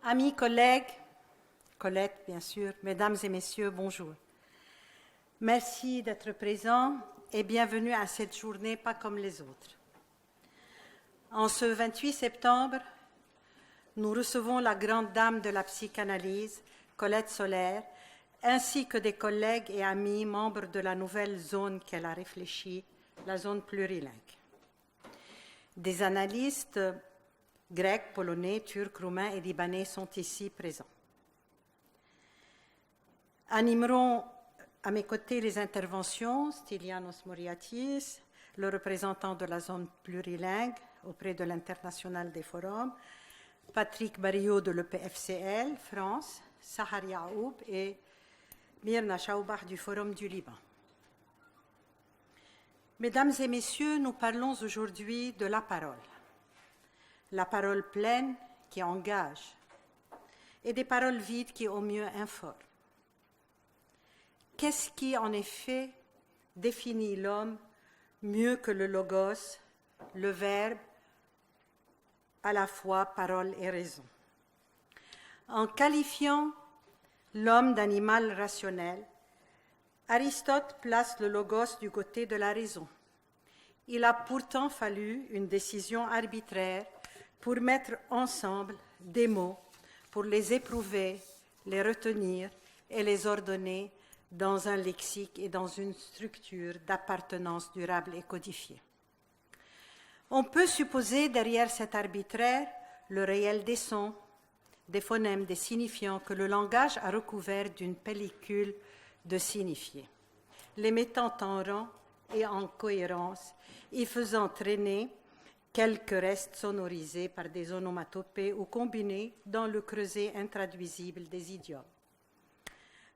Amis, collègues, Colette bien sûr, mesdames et messieurs, bonjour. Merci d'être présents et bienvenue à cette journée pas comme les autres. En ce 28 septembre, nous recevons la grande dame de la psychanalyse, Colette Soler, ainsi que des collègues et amis membres de la nouvelle zone qu'elle a réfléchie, la zone plurilingue. Des analystes grecs, polonais, turcs, roumains et libanais sont ici présents. Animeront à mes côtés les interventions Stylianos Moriatis, le représentant de la zone plurilingue auprès de l'International des forums, Patrick Barillot de l'EPFCL, France, Sahar Yaoub et Myrna Chaoubach du Forum du Liban. Mesdames et messieurs, nous parlons aujourd'hui de la parole pleine qui engage et des paroles vides qui au mieux informent. Qu'est-ce qui, en effet, définit l'homme mieux que le logos, le verbe, à la fois parole et raison? En qualifiant l'homme d'animal rationnel, Aristote place le logos du côté de la raison. Il a pourtant fallu une décision arbitraire pour mettre ensemble des mots, pour les éprouver, les retenir et les ordonner dans un lexique et dans une structure d'appartenance durable et codifiée. On peut supposer derrière cet arbitraire le réel des sons, des phonèmes, des signifiants que le langage a recouvert d'une pellicule de signifiés, les mettant en rang et en cohérence, y faisant traîner quelques restes sonorisés par des onomatopées ou combinés dans le creuset intraduisible des idiomes.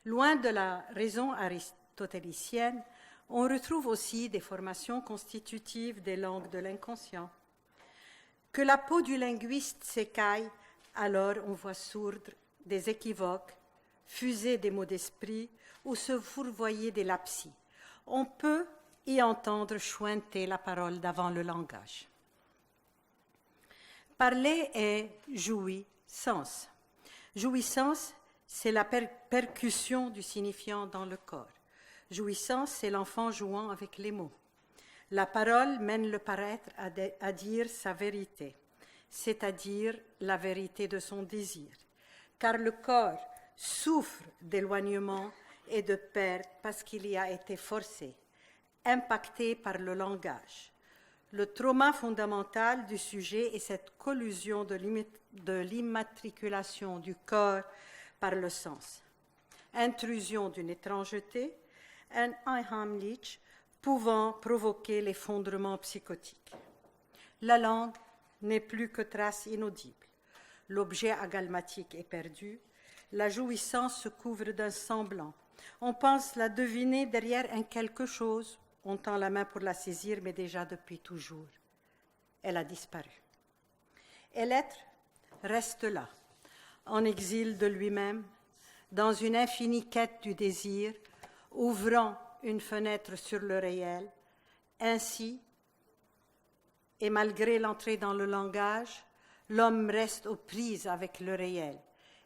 Loin de la raison aristotélicienne, on retrouve aussi des formations constitutives des langues de l'inconscient. Que la peau du linguiste s'écaille, alors on voit sourdre des équivoques, fuser des mots d'esprit ou se fourvoyer des lapsis. On peut y entendre chointer la parole d'avant le langage. Parler est jouissance. Jouissance, c'est la percussion du signifiant dans le corps. Jouissance, c'est l'enfant jouant avec les mots. La parole mène le paraître à dire sa vérité, c'est-à-dire la vérité de son désir. Car le corps souffre d'éloignement et de perte parce qu'il y a été forcé, impacté par le langage. Le trauma fondamental du sujet est cette collusion de l'immatriculation du corps par le sens. Intrusion d'une étrangeté, un Einheimlich pouvant provoquer l'effondrement psychotique. La langue n'est plus que trace inaudible. L'objet agalmatique est perdu. La jouissance se couvre d'un semblant. On pense la deviner derrière un quelque chose. On tend la main pour la saisir, mais déjà depuis toujours. Elle a disparu. Et l'être reste là, en exil de lui-même, dans une infinie quête du désir, ouvrant une fenêtre sur le réel. Ainsi, et malgré l'entrée dans le langage, l'homme reste aux prises avec le réel.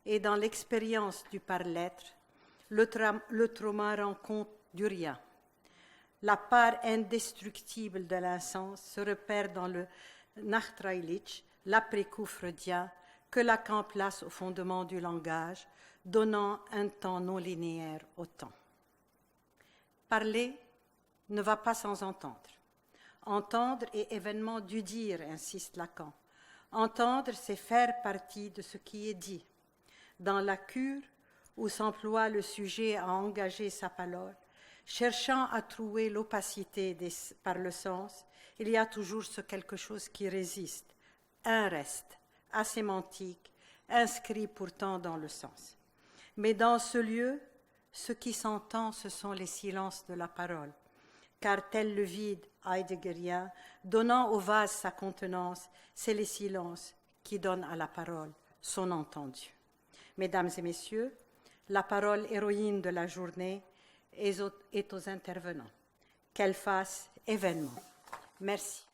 Et dans l'expérience du par-l'être, le trauma rend compte du rien. La part indestructible de l'insens se repère dans le Nachtrailitsch, l'après-coup freudien, que Lacan place au fondement du langage, donnant un temps non linéaire au temps. Parler ne va pas sans entendre. Entendre est événement du dire, insiste Lacan. Entendre, c'est faire partie de ce qui est dit. Dans la cure, où s'emploie le sujet à engager sa parole, cherchant à trouver l'opacité par le sens, il y a toujours ce quelque chose qui résiste, un reste, asémantique, inscrit pourtant dans le sens. Mais dans ce lieu, ce qui s'entend, ce sont les silences de la parole, car tel le vide heideggerien, donnant au vase sa contenance, c'est les silences qui donnent à la parole son entendu. Mesdames et messieurs, la parole héroïne de la journée est aux intervenants. Qu'elle fasse événement. Merci.